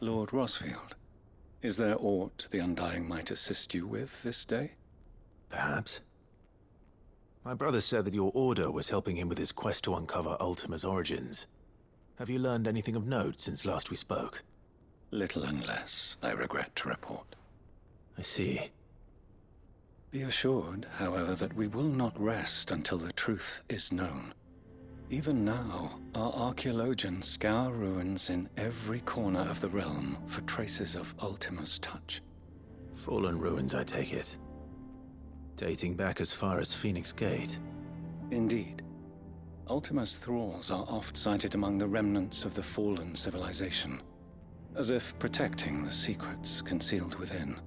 Lord Rosfield, is there aught the Undying might assist you with this day? Perhaps. My brother said that your order was helping him with his quest to uncover Ultima's origins. Have you learned anything of note since last we spoke? Little unless, I regret to report. I see. Be assured, however, that we will not rest until the truth is known. Even now, our archaeologians scour ruins in every corner of the realm for traces of Ultima's touch. Fallen ruins, I take it. Dating back as far as Phoenix Gate. Indeed. Ultima's thralls are oft sighted among the remnants of the fallen civilization, as if protecting the secrets concealed within.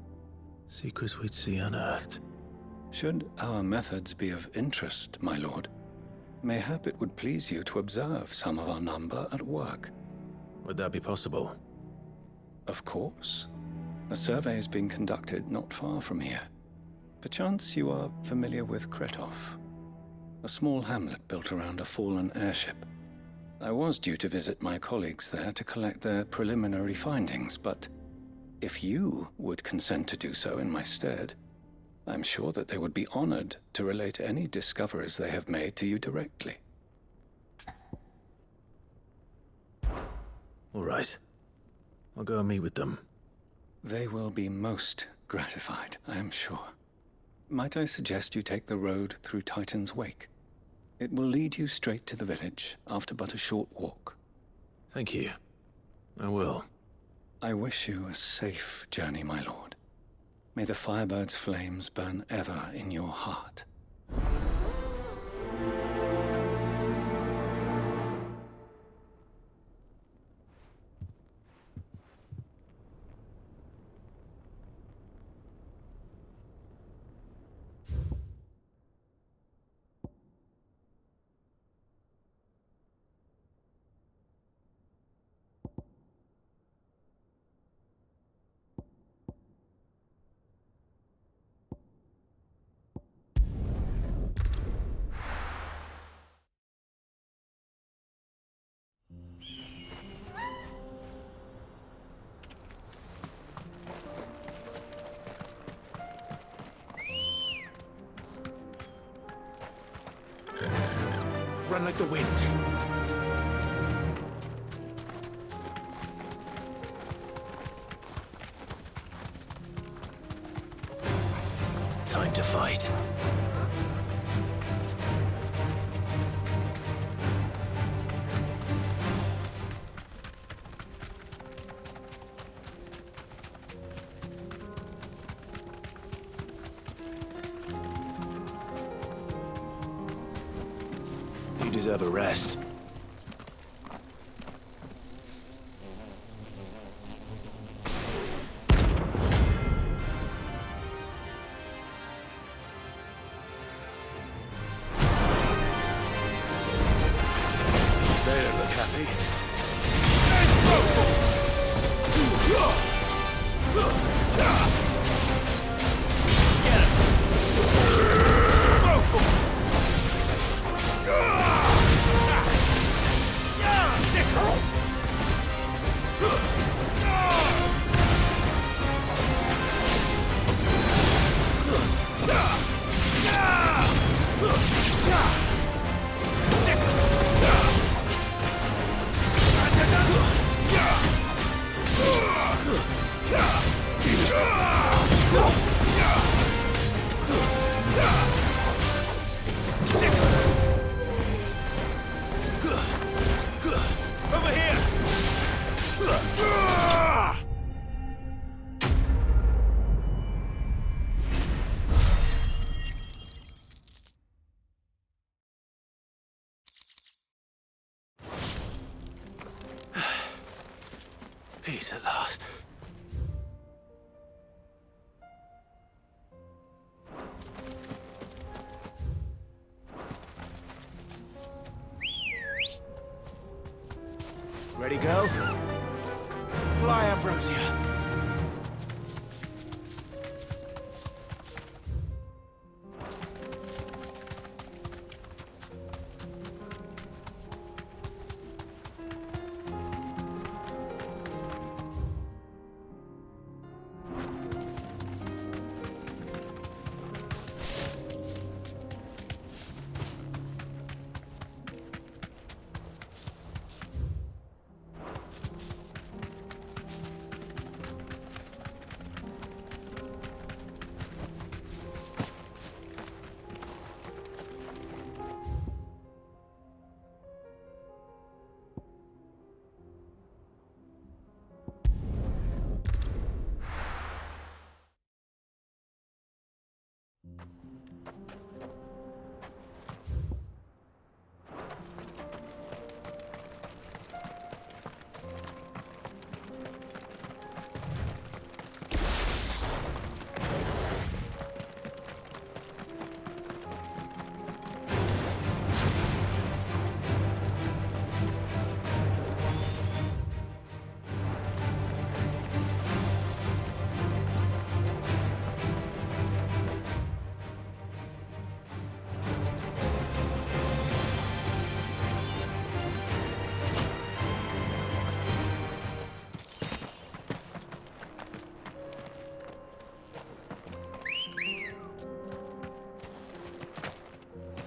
Secrets we'd see unearthed. Should our methods be of interest, my lord, mayhap it would please you to observe some of our number at work. Would that be possible? Of course. A survey is being conducted not far from here. Perchance you are familiar with Kretov, a small hamlet built around a fallen airship. I was due to visit my colleagues there to collect their preliminary findings, but if you would consent to do so in my stead, I'm sure that they would be honored to relate any discoveries they have made to you directly. All right. I'll go and meet with them. They will be most gratified, I am sure. Might I suggest you take the road through Titan's Wake? It will lead you straight to the village after but a short walk. Thank you. I will. I wish you a safe journey, my lord. May the Firebird's flames burn ever in your heart. Run like the wind. Time to fight. You deserve a rest. They don't look happy. Peace at last. Ready, go? Fly, Ambrosia.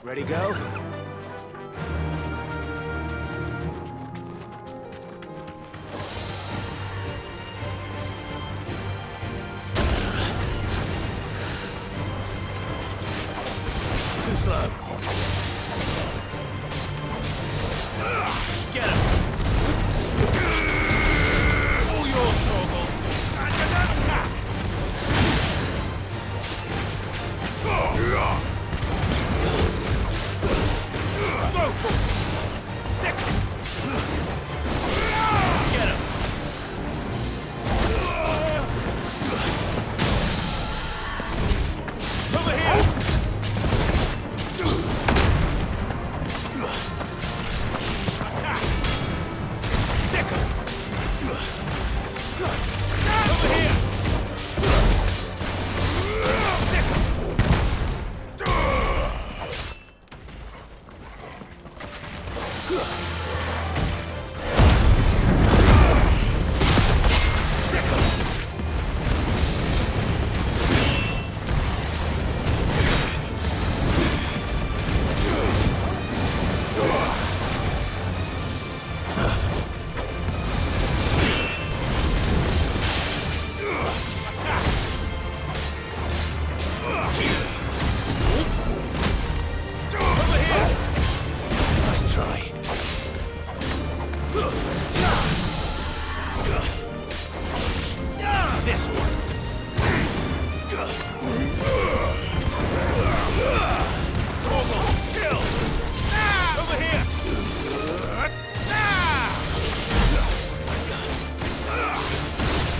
Ready, go? Too slow. Get him! All yours, Torgal. Attack! Sick! Get him! Over here! Attack! Sick! Over here! Sick! This one. Torgal, kill! Over here!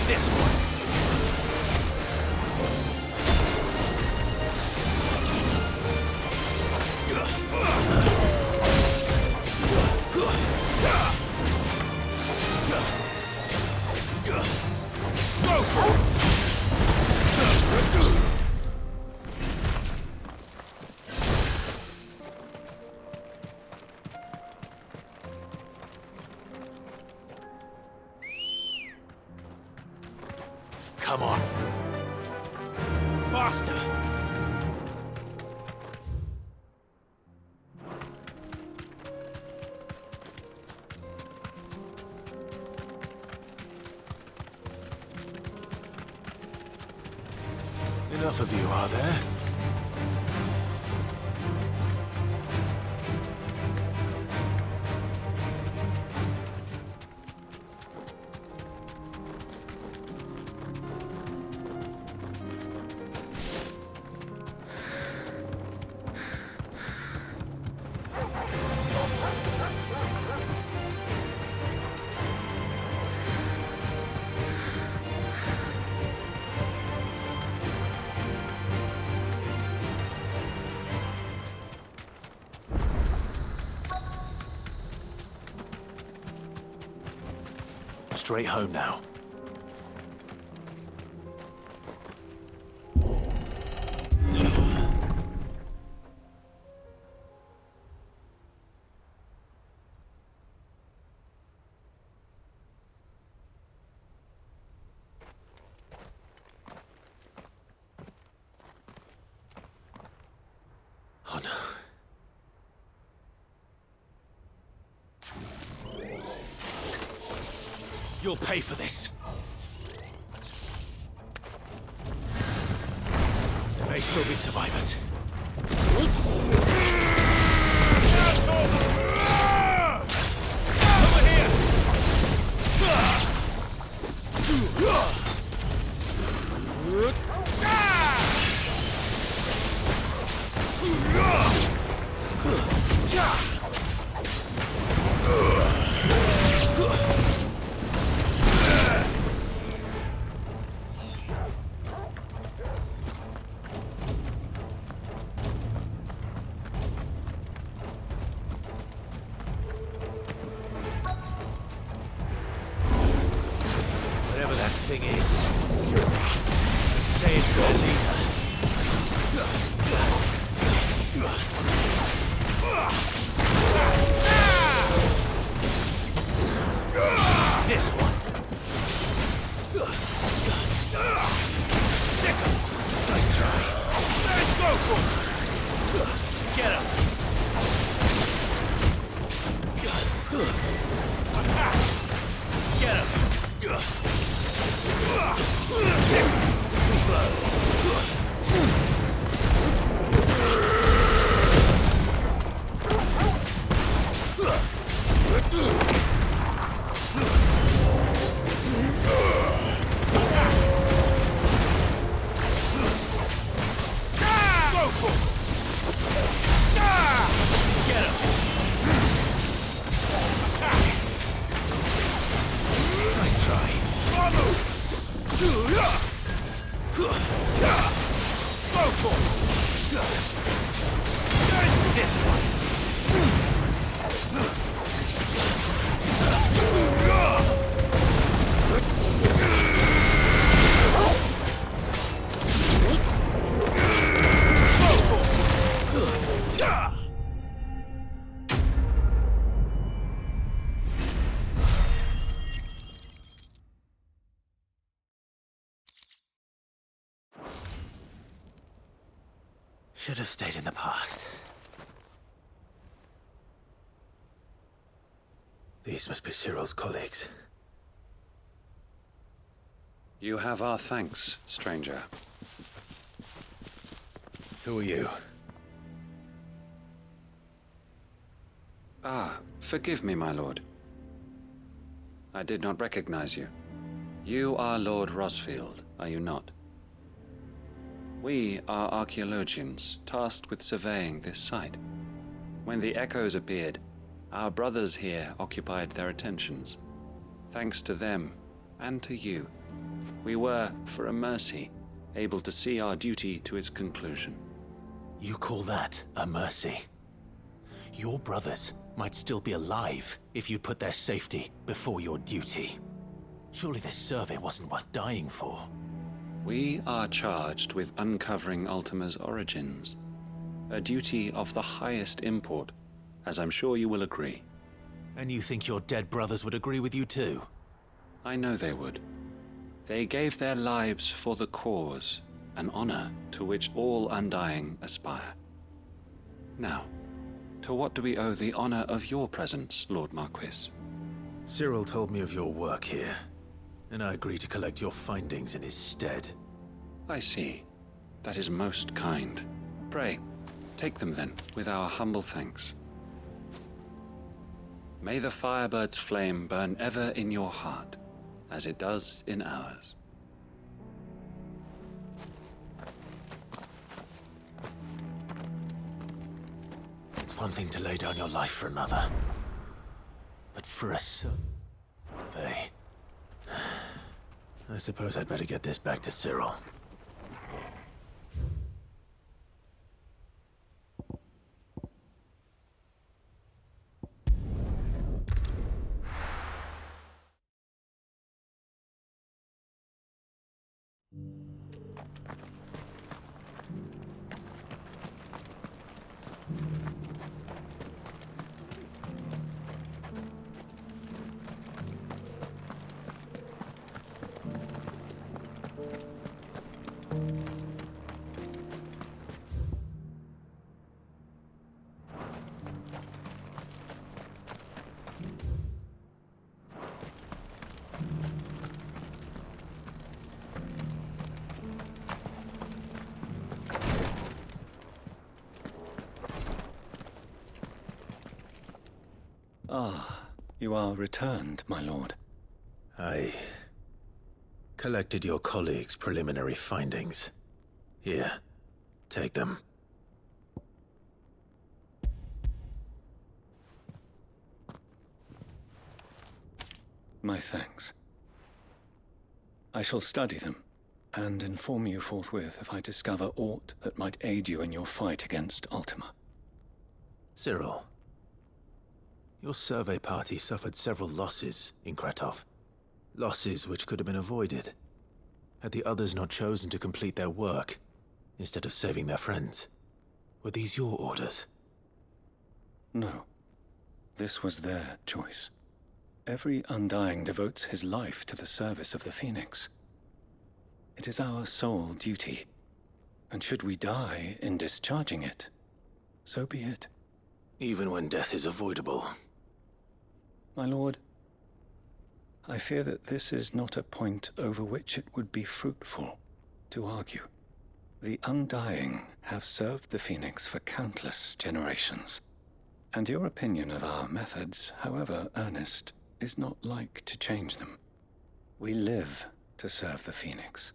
This one. Come on. Faster. Enough of you, are there? straight home now. Oh no. You'll pay for this. There may still be survivors. Over here! Whatever that thing is, say it's their leader. This one. Nice try. Let's go for it. Get him. Get him. Too slow. Get him. Nice try. Go for it. This one. Should have stayed in the past. These must be Cyril's colleagues. You have our thanks, stranger. Who are you? Ah, forgive me, my lord. I did not recognize you. You are Lord Rosfield, are you not? We are archaeologians, tasked with surveying this site. When the echoes appeared, our brothers here occupied their attentions. Thanks to them, and to you, we were, for a mercy, able to see our duty to its conclusion. You call that a mercy? Your brothers might still be alive if you put their safety before your duty. Surely this survey wasn't worth dying for. We are charged with uncovering Ultima's origins, a duty of the highest import, as I'm sure you will agree. And you think your dead brothers would agree with you too? I know they would. They gave their lives for the cause, an honor to which all Undying aspire. Now, to what do we owe the honor of your presence, Lord Marquis? Cyril told me of your work here, and I agreed to collect your findings in his stead. I see. That is most kind. Pray, take them then, with our humble thanks. May the Firebird's flame burn ever in your heart, as it does in ours. It's one thing to lay down your life for another, but for a survey... I suppose I'd better get this back to Cyril. Ah, you are returned, my lord. I collected your colleagues' preliminary findings. Here, take them. My thanks. I shall study them, and inform you forthwith if I discover aught that might aid you in your fight against Ultima. Cyril, your survey party suffered several losses in Kretov. Losses which could have been avoided, had the others not chosen to complete their work, instead of saving their friends. Were these your orders? No. This was their choice. Every Undying devotes his life to the service of the Phoenix. It is our sole duty, and should we die in discharging it, so be it. Even when death is avoidable. My lord, I fear that this is not a point over which it would be fruitful to argue. The Undying have served the Phoenix for countless generations, and your opinion of our methods, however earnest, is not like to change them. We live to serve the Phoenix.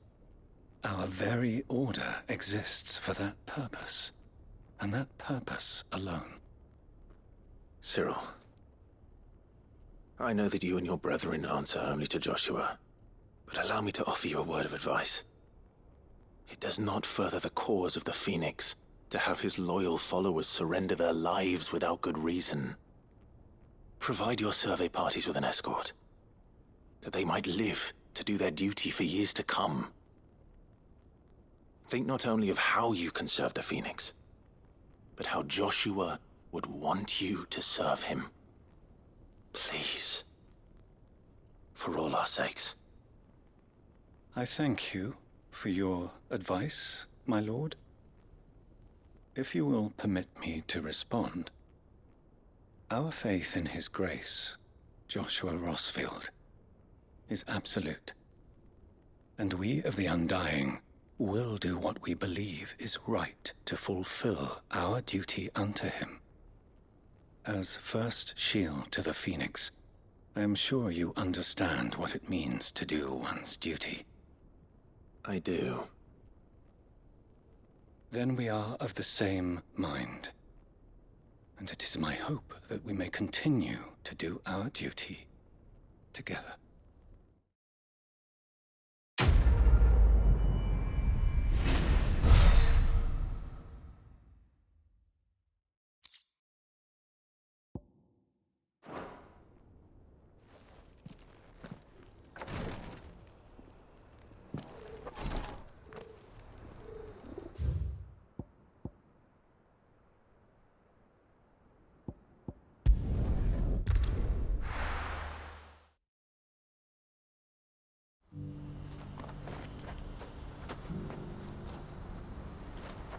Our very order exists for that purpose, and that purpose alone. Cyril, I know that you and your brethren answer only to Joshua, but allow me to offer you a word of advice. It does not further the cause of the Phoenix to have his loyal followers surrender their lives without good reason. Provide your survey parties with an escort, that they might live to do their duty for years to come. Think not only of how you can serve the Phoenix, but how Joshua would want you to serve him. Please. For all our sakes. I thank you for your advice, my lord. If you will permit me to respond, our faith in his grace, Joshua Rossfield, is absolute. And we of the Undying will do what we believe is right to fulfill our duty unto him. As first shield to the Phoenix, I am sure you understand what it means to do one's duty. I do. Then we are of the same mind. And it is my hope that we may continue to do our duty together.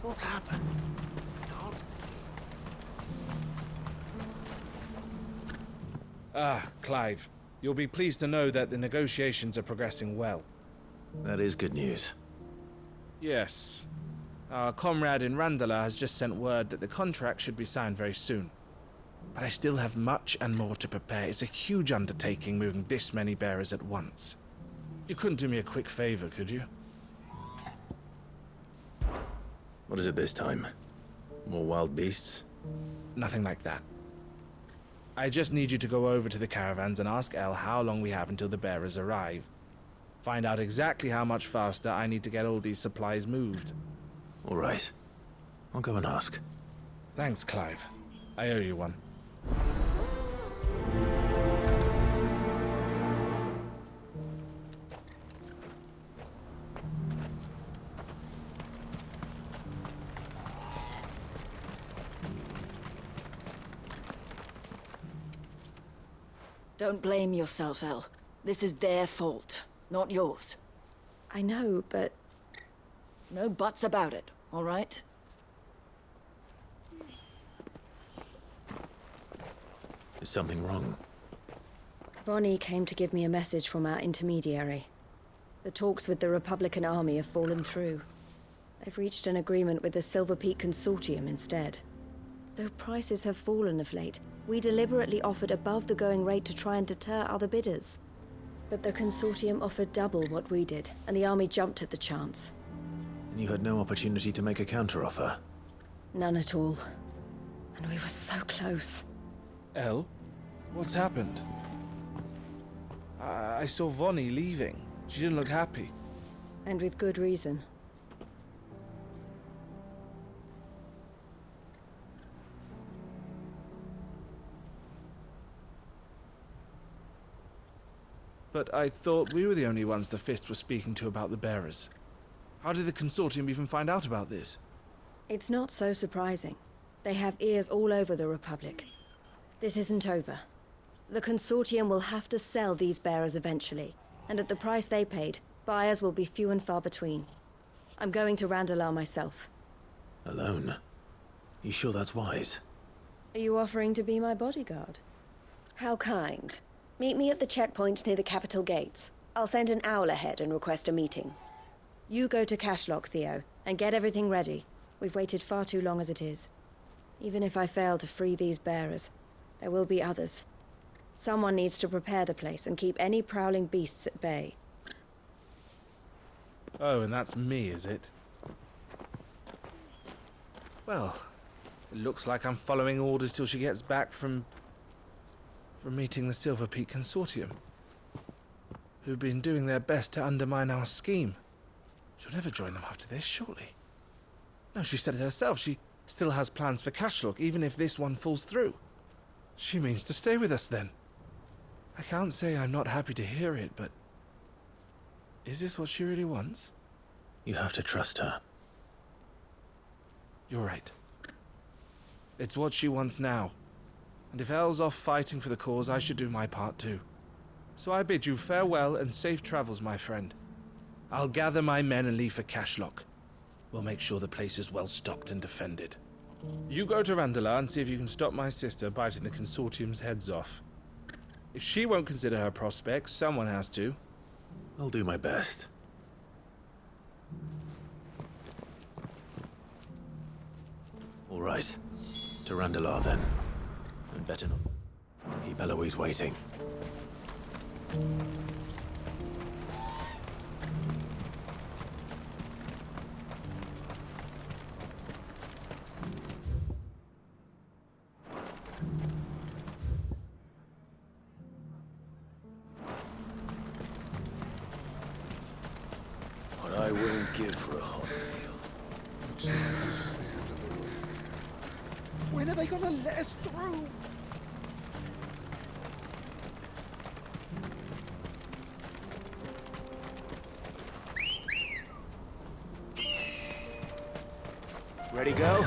What's happened? Clive. You'll be pleased to know that the negotiations are progressing well. That is good news. Yes. Our comrade in Randala has just sent word that the contract should be signed very soon. But I still have much and more to prepare. It's a huge undertaking moving this many bearers at once. You couldn't do me a quick favor, could you? What is it this time? More wild beasts? Nothing like that. I just need you to go over to the caravans and ask El how long we have until the bearers arrive. Find out exactly how much faster I need to get all these supplies moved. All right. I'll go and ask. Thanks, Clive. I owe you one. Don't blame yourself, El. This is their fault, not yours. I know, but... No buts about it, all right? Is something wrong? Vonnie came to give me a message from our intermediary. The talks with the Republican Army have fallen through. They've reached an agreement with the Silver Peak Consortium instead. Though prices have fallen of late, We deliberately offered above the going rate to try and deter other bidders. But the consortium offered double what we did, and the army jumped at the chance. And you had no opportunity to make a counteroffer? None at all. And we were so close. El? What's happened? I saw Vonnie leaving. She didn't look happy. And with good reason. But I thought we were the only ones the Fist were speaking to about the bearers. How did the consortium even find out about this? It's not so surprising. They have ears all over the Republic. This isn't over. The consortium will have to sell these bearers eventually, and at the price they paid, buyers will be few and far between. I'm going to Randalar myself. Alone? You sure that's wise? Are you offering to be my bodyguard? How kind. Meet me at the checkpoint near the capital gates. I'll send an owl ahead and request a meeting. You go to Cashlock, Theo, and get everything ready. We've waited far too long as it is. Even if I fail to free these bearers, there will be others. Someone needs to prepare the place and keep any prowling beasts at bay. Oh, and that's me, is it? Well, it looks like I'm following orders till she gets back from meeting the Silver Peak Consortium, who've been doing their best to undermine our scheme. She'll never join them after this, surely. No, she said it herself. She still has plans for Cashlock, even if this one falls through. She means to stay with us, then. I can't say I'm not happy to hear it, but... is this what she really wants? You have to trust her. You're right. It's what she wants now. And if Elle's off fighting for the cause, I should do my part too. So I bid you farewell and safe travels, my friend. I'll gather my men and leave for Cashlock. We'll make sure the place is well stocked and defended. You go to Randalar and see if you can stop my sister biting the consortium's heads off. If she won't consider her prospects, someone has to. I'll do my best. All right. To Randalar, then. And better not keep Eloise waiting. What I wouldn't give for a hot meal. Looks like this is the end of the road. When are they gonna let us through? Ready, go?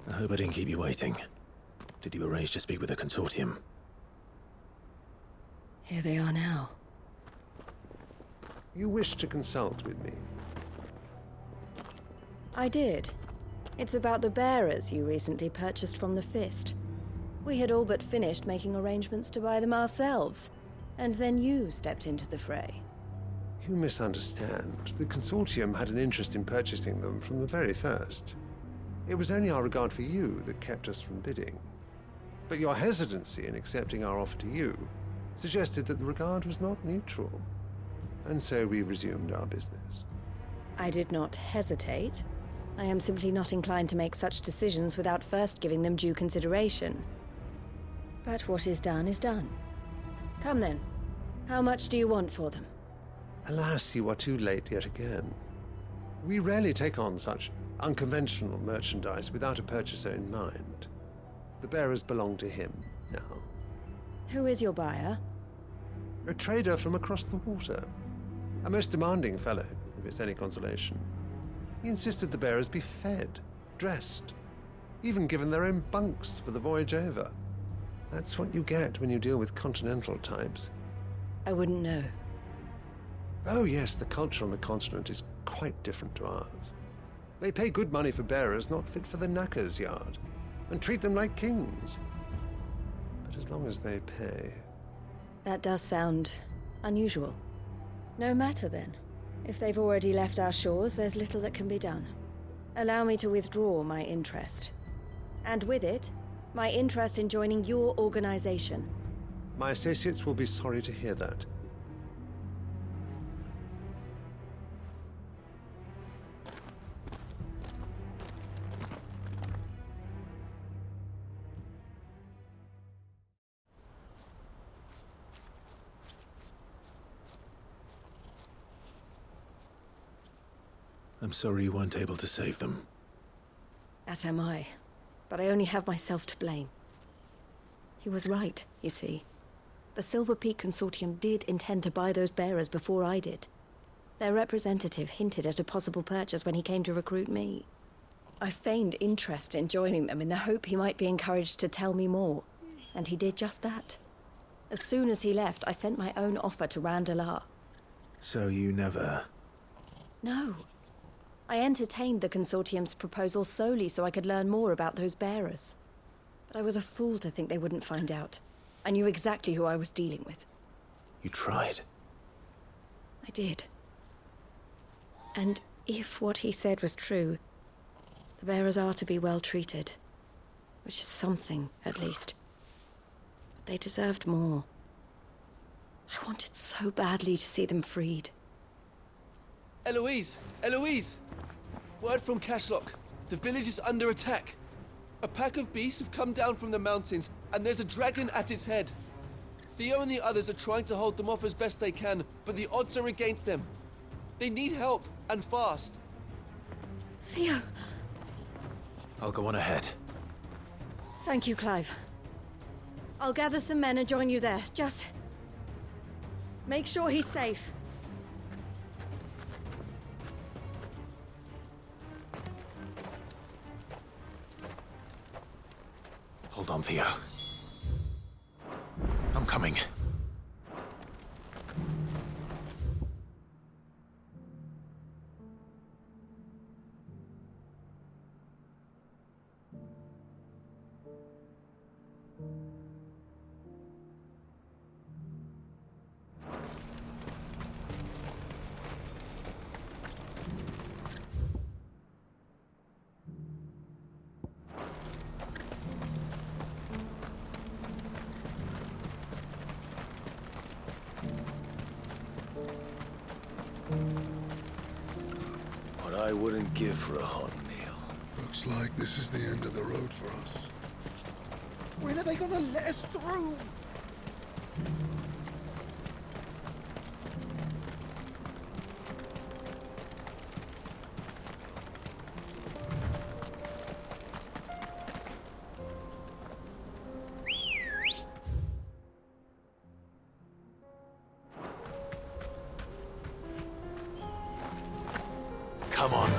I hope I didn't keep you waiting. Did you arrange to speak with the consortium? Here they are now. You wish to consult with me? I did. It's about the bearers you recently purchased from the Fist. We had all but finished making arrangements to buy them ourselves, and then you stepped into the fray. You misunderstand. The consortium had an interest in purchasing them from the very first. It was only our regard for you that kept us from bidding. But your hesitancy in accepting our offer to you suggested that the regard was not mutual. And so we resumed our business. I did not hesitate. I am simply not inclined to make such decisions without first giving them due consideration. But what is done is done. Come then. How much do you want for them? Alas, you are too late yet again. We rarely take on such unconventional merchandise without a purchaser in mind. The bearers belong to him now. Who is your buyer? A trader from across the water. A most demanding fellow, if it's any consolation. He insisted the bearers be fed, dressed, even given their own bunks for the voyage over. That's what you get when you deal with continental types. I wouldn't know. Oh yes, the culture on the continent is quite different to ours. They pay good money for bearers not fit for the knacker's yard, and treat them like kings. But as long as they pay... That does sound unusual. No matter then. If they've already left our shores, there's little that can be done. Allow me to withdraw my interest. And with it, my interest in joining your organization. My associates will be sorry to hear that. I'm sorry you weren't able to save them. As am I. But I only have myself to blame. He was right, you see. The Silver Peak Consortium did intend to buy those bearers before I did. Their representative hinted at a possible purchase when he came to recruit me. I feigned interest in joining them in the hope he might be encouraged to tell me more, and he did just that. As soon as he left, I sent my own offer to Randalar. So you never... No. I entertained the Consortium's proposal solely so I could learn more about those bearers. But I was a fool to think they wouldn't find out. I knew exactly who I was dealing with. You tried. I did. And if what he said was true, the bearers are to be well treated. Which is something, at least. But they deserved more. I wanted so badly to see them freed. Eloise! Eloise! Word from Cashlock. The village is under attack. A pack of beasts have come down from the mountains, and there's a dragon at its head. Theo and the others are trying to hold them off as best they can, but the odds are against them. They need help, and fast. Theo! I'll go on ahead. Thank you, Clive. I'll gather some men and join you there. Just... make sure he's safe. Hold on, Theo. I'm coming. What I wouldn't give for a hot meal. Looks like this is the end of the road for us. When are they gonna let us through? Come on.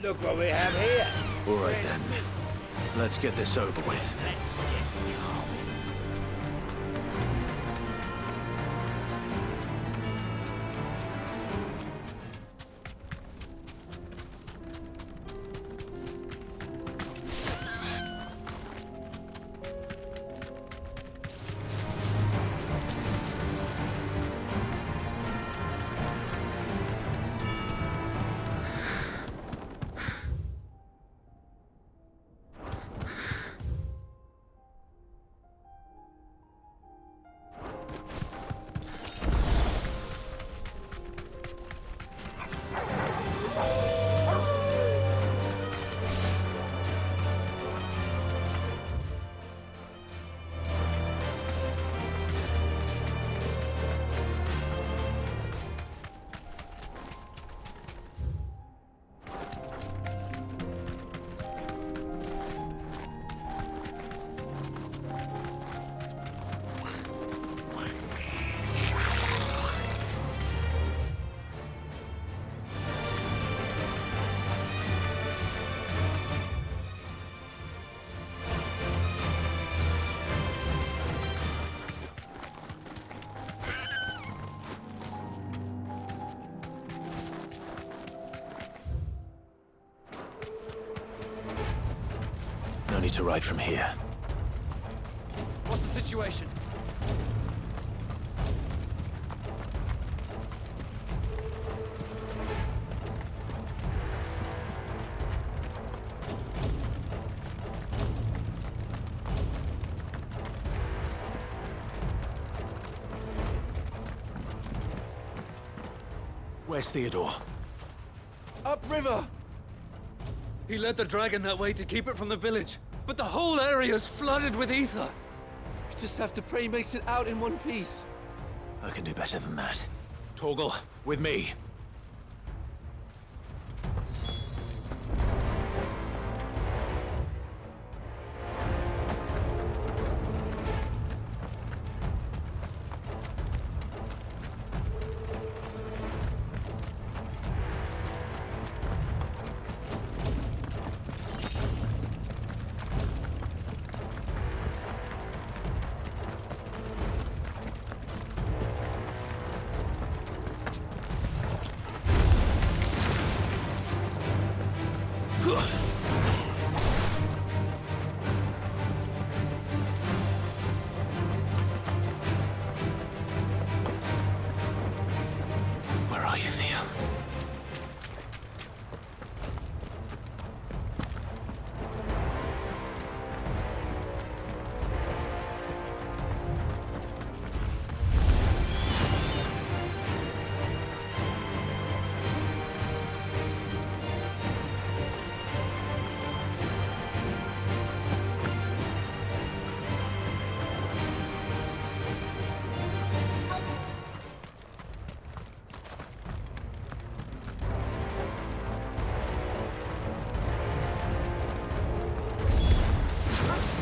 Look what we have here. All right then. Let's get this over with. Let's get going. No need to ride from here. What's the situation? Where's Theodore? Upriver! He led the dragon that way to keep it from the village, but the whole area's flooded with ether. We just have to pray he makes it out in one piece. I can do better than that. Torgal, with me. Where are you, Theo?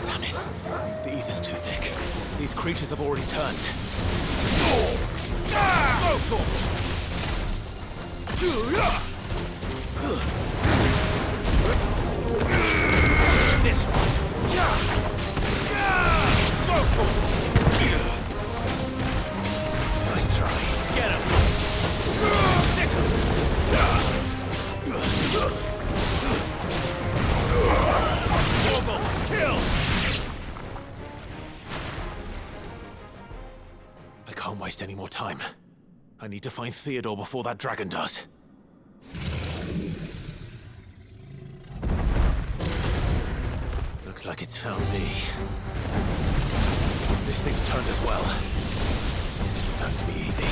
Damn it. The ether's too thick. These creatures have already turned. This one. Nice try. Get him. Kill! I can't waste any more time. I need to find Theodore before that dragon does. Looks like it's found me. This thing's turned as well. This isn't going to be easy.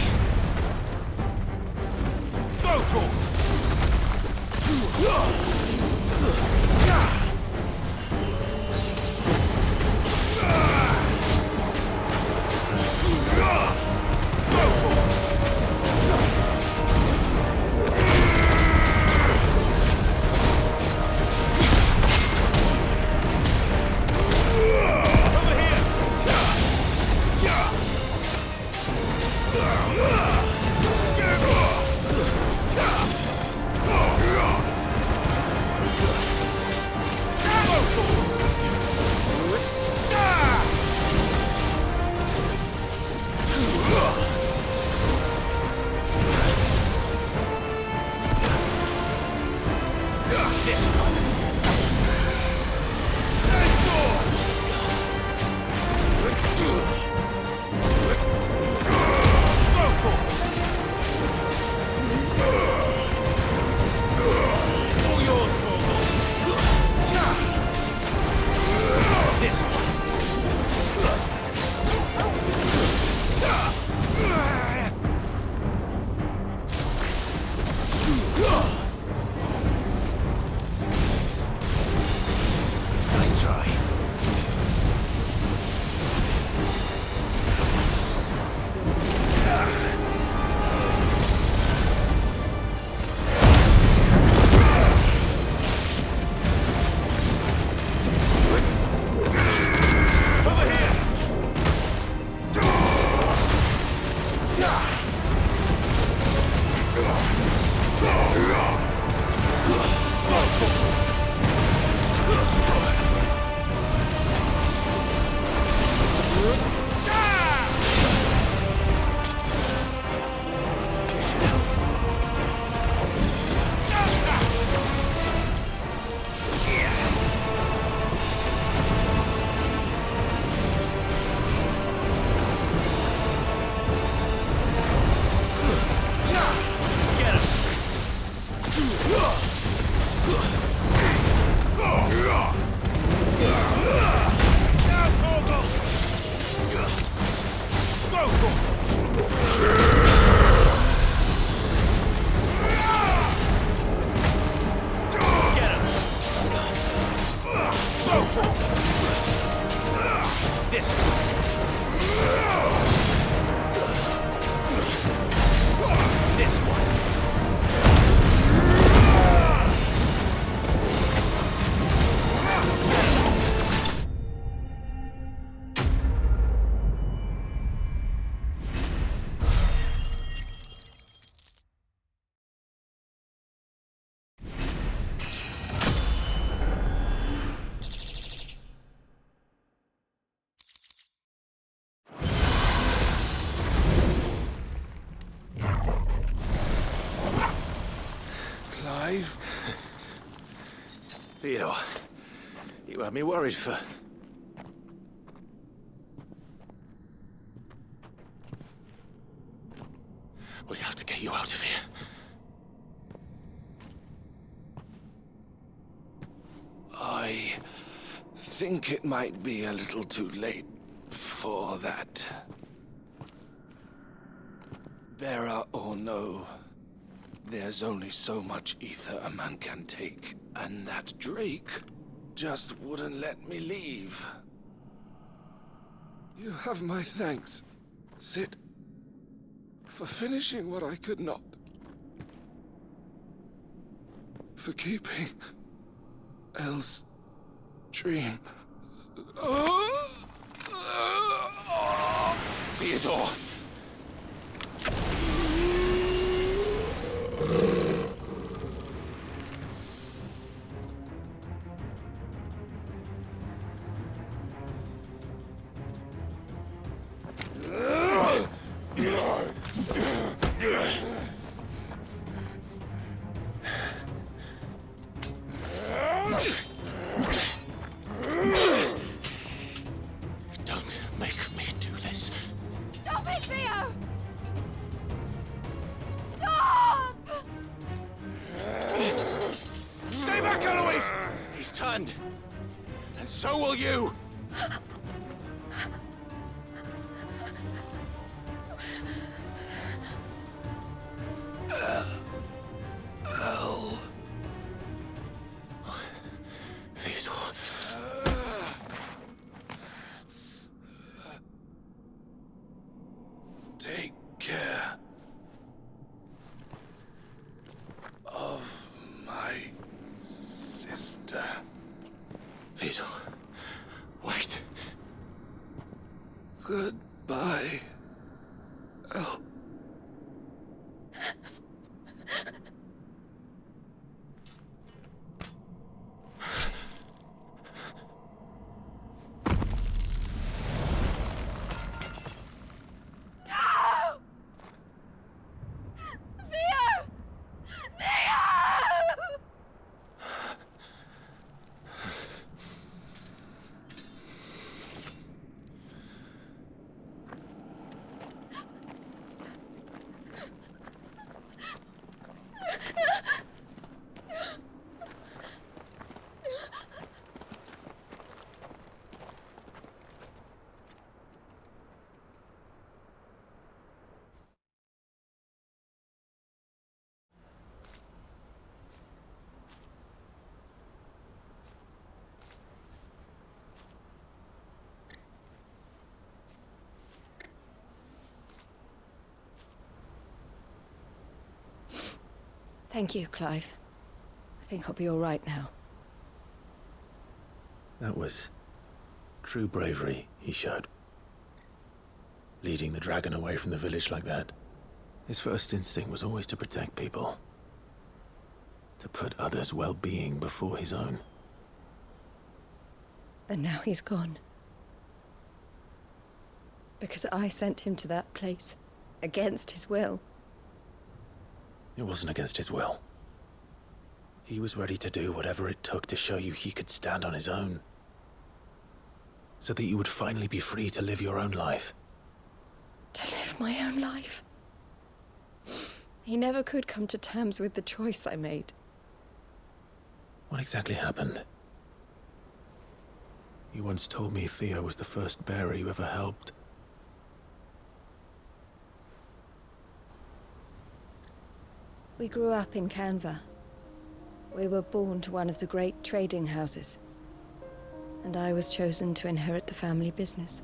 Nice try. Theodore, you had me worried for... We have to get you out of here. I think it might be a little too late for that. Bearer or no, there's only so much ether a man can take, and that Drake just wouldn't let me leave. You have my thanks, Sid, for finishing what I could not. For keeping Elle's dream. Theodore! Don't make me do this. Stop it, Theo! Stop! Stay back, Eloise! He's turned. And so will you! Elle. Theodore. Take care of my sister. Theodore, wait. Goodbye, Elle. Thank you, Clive. I think I'll be all right now. That was true bravery he showed. Leading the dragon away from the village like that. His first instinct was always to protect people. To put others' well-being before his own. And now he's gone. Because I sent him to that place, against his will. It wasn't against his will. He was ready to do whatever it took to show you he could stand on his own. So that you would finally be free to live your own life. To live my own life? He never could come to terms with the choice I made. What exactly happened? You once told me Theo was the first bearer you ever helped. We grew up in Canva. We were born to one of the great trading houses. And I was chosen to inherit the family business.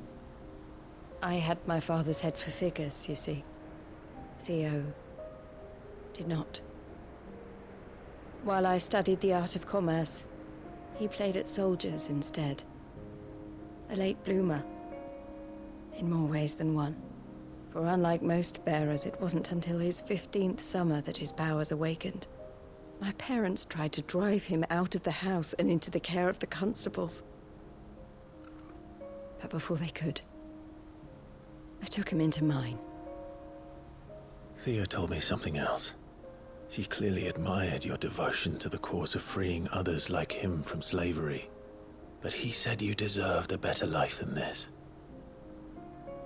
I had my father's head for figures, you see. Theo did not. While I studied the art of commerce, he played at soldiers instead. A late bloomer, in more ways than one. For unlike most bearers, it wasn't until his 15th summer that his powers awakened. My parents tried to drive him out of the house and into the care of the constables. But before they could, I took him into mine. Theo told me something else. He clearly admired your devotion to the cause of freeing others like him from slavery. But he said you deserved a better life than this.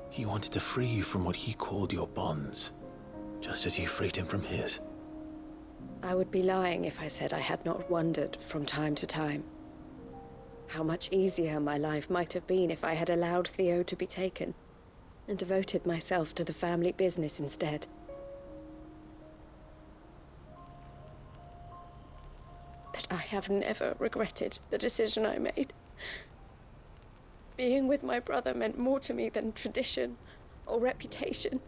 He wanted to free you from what he called your bonds, just as you freed him from his. I would be lying if I said I had not wondered from time to time how much easier my life might have been if I had allowed Theo to be taken and devoted myself to the family business instead. But I have never regretted the decision I made. Being with my brother meant more to me than tradition or reputation.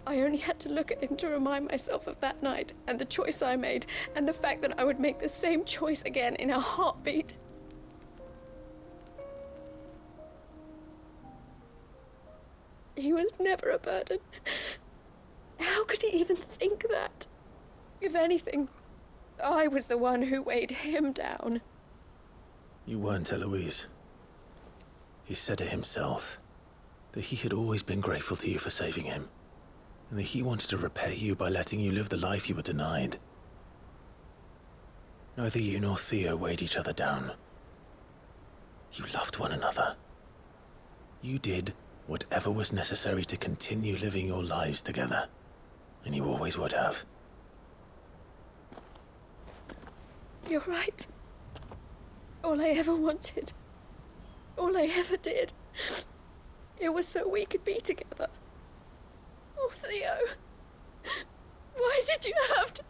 I only had to look at him to remind myself of that night and the choice I made and the fact that I would make the same choice again in a heartbeat. He was never a burden. How could he even think that? If anything, I was the one who weighed him down. You weren't, Eloise. He said it himself, that he had always been grateful to you for saving him, and that he wanted to repay you by letting you live the life you were denied. Neither you nor Theo weighed each other down. You loved one another. You did whatever was necessary to continue living your lives together, and you always would have. You're right. All I ever wanted, all I ever did, it was so we could be together. Oh, Theo, why did you have to...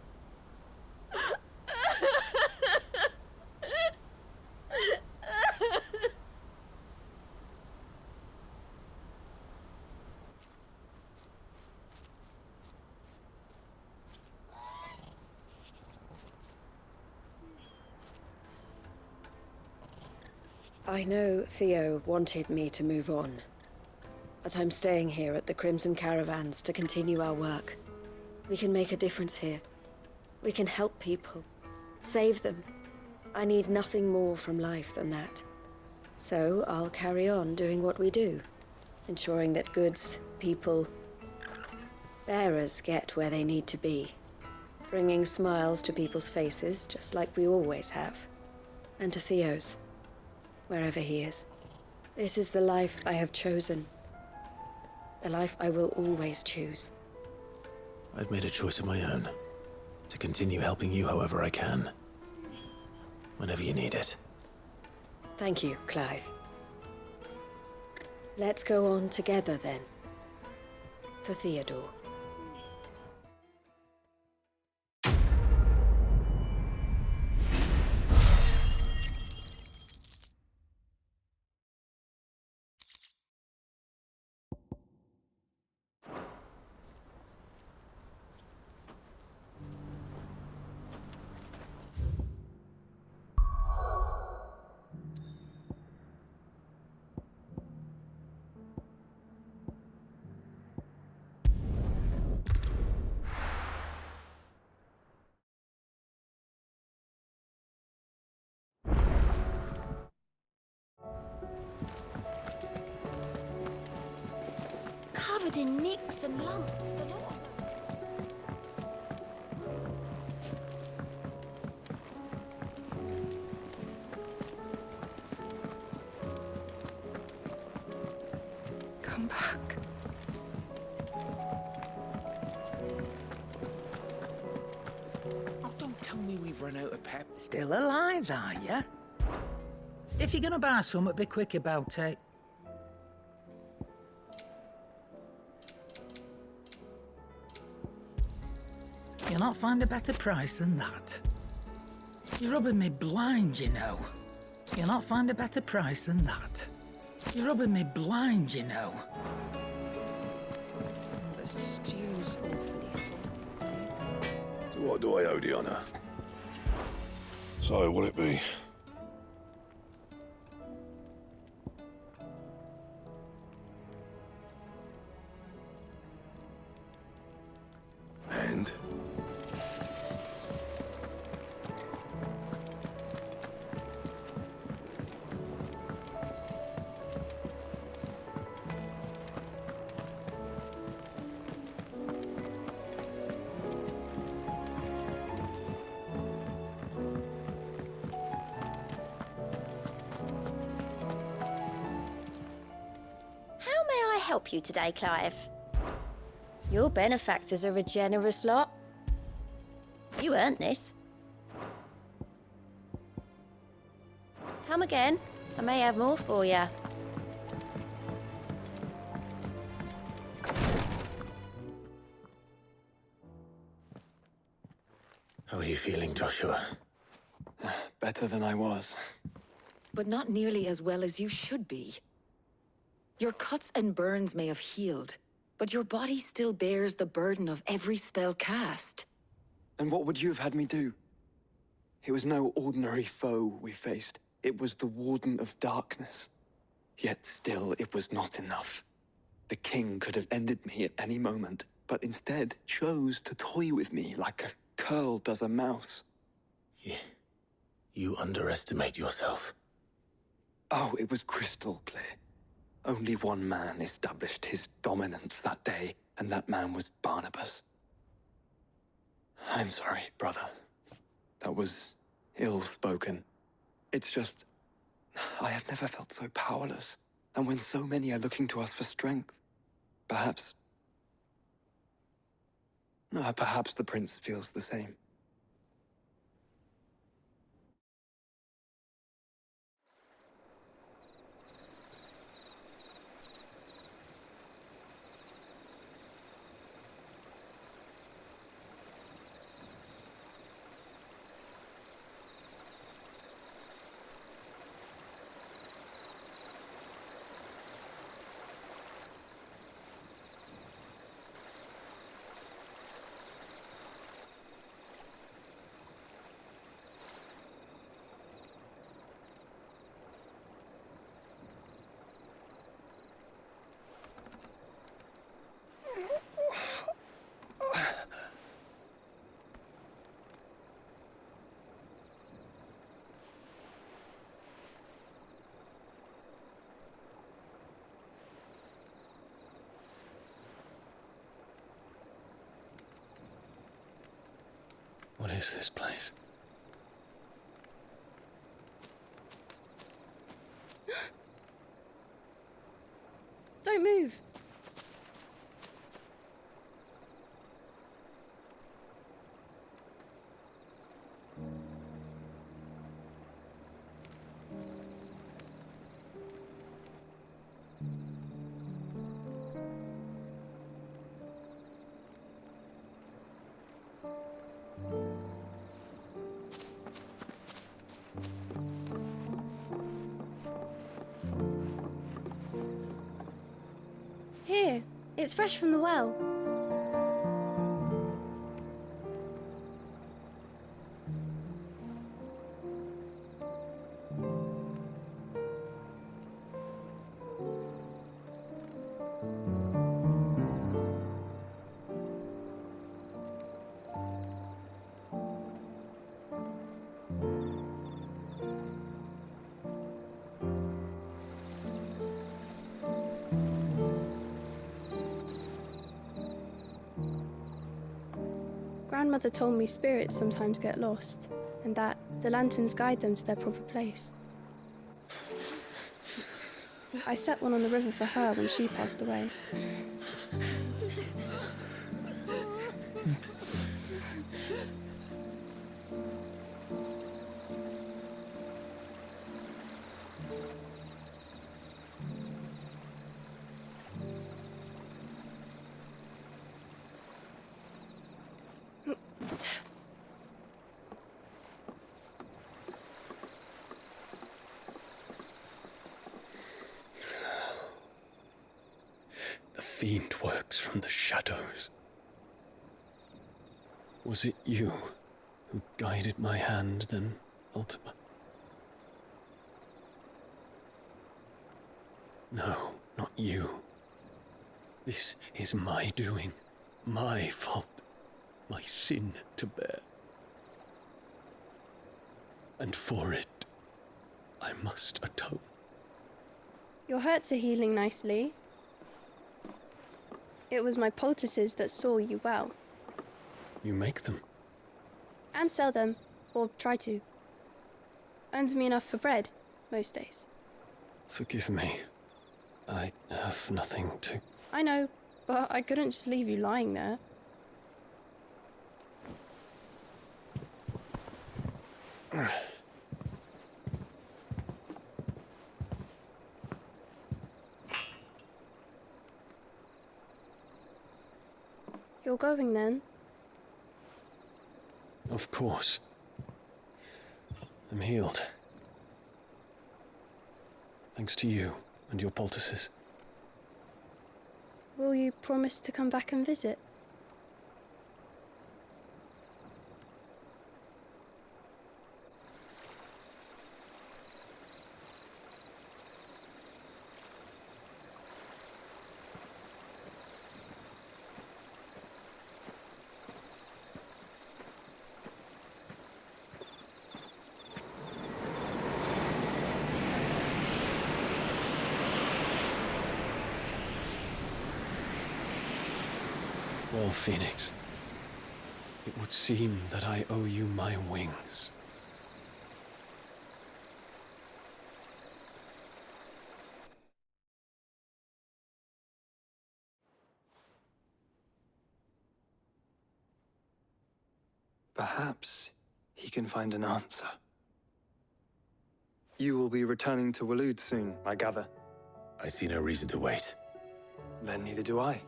I know Theo wanted me to move on, but I'm staying here at the Crimson Caravans to continue our work. We can make a difference here. We can help people, save them. I need nothing more from life than that. So I'll carry on doing what we do, ensuring that goods, people, bearers get where they need to be, bringing smiles to people's faces just like we always have, and to Theo's. Wherever he is. This is the life I have chosen. The life I will always choose. I've made a choice of my own, to continue helping you however I can. Whenever you need it. Thank you, Clive. Let's go on together then. For Theodore. covered in nicks and lumps, the lot of them. Come back. Oh, don't tell me we've run out of pep. Still alive, are you? If you're gonna buy some, be quick about it. You'll not find a better price than that. You're rubbing me blind, you know. You'll not find a better price than that. You're rubbing me blind, you know. The stew's awfully full. So what do I owe the honour? So, what'll it be? And? How may I help you today, Clive? Your benefactors are a generous lot. You earned this. Come again. I may have more for you. How are you feeling, Joshua? Better than I was. But not nearly as well as you should be. Your cuts and burns may have healed, but your body still bears the burden of every spell cast. And what would you have had me do? It was no ordinary foe we faced. It was the Warden of Darkness. Yet still, it was not enough. The king could have ended me at any moment, but instead chose to toy with me like a curl does a mouse. You underestimate yourself. Oh, it was crystal clear. Only one man established his dominance that day, and that man was Barnabas. I'm sorry, brother. That was ill-spoken. It's just, I have never felt so powerless. And when so many are looking to us for strength, perhaps the prince feels the same. What is this place? Don't move. Here, it's fresh from the well. Grandmother told me spirits sometimes get lost, and that the lanterns guide them to their proper place. I set one on the river for her when she passed away. The fiend works from the shadows. Was it you who guided my hand then, Ultima? No, not you. This is my doing, my fault, my sin to bear. And for it, I must atone. Your hurts are healing nicely. It was my poultices that saw you well. You make them? And sell them, or try to. Earns me enough for bread, most days. Forgive me. I have nothing to... I know, but I couldn't just leave you lying there. You're going then? Of course. I'm healed. Thanks to you and your poultices. Will you promise to come back and visit? Well, Phoenix, it would seem that I owe you my wings. Perhaps he can find an answer. You will be returning to Waloed soon, I gather. I see no reason to wait. Then neither do I.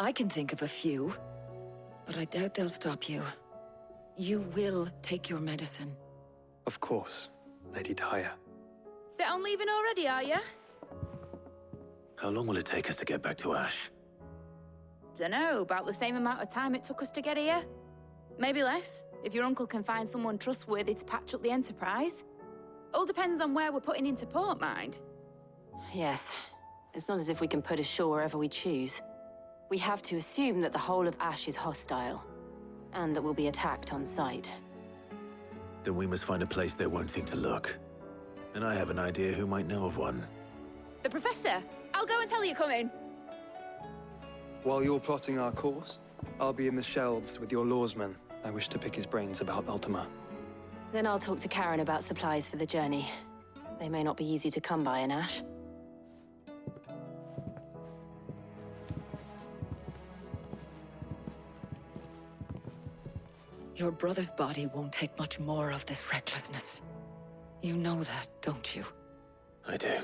I can think of a few, but I doubt they'll stop you. You will take your medicine. Of course, Lady Daya. Set on leaving already, are you? How long will it take us to get back to Ash? Dunno, about the same amount of time it took us to get here. Maybe less, if your uncle can find someone trustworthy to patch up the Enterprise. All depends on where we're putting into port, mind. Yes. It's not as if we can put ashore wherever we choose. We have to assume that the whole of Ash is hostile, and that we'll be attacked on sight. Then we must find a place they won't think to look. And I have an idea who might know of one. The Professor! I'll go and tell you come in. While you're plotting our course, I'll be in the shelves with your lawsman. I wish to pick his brains about Ultima. Then I'll talk to Karen about supplies for the journey. They may not be easy to come by in Ash. Your brother's body won't take much more of this recklessness. You know that, don't you? I do.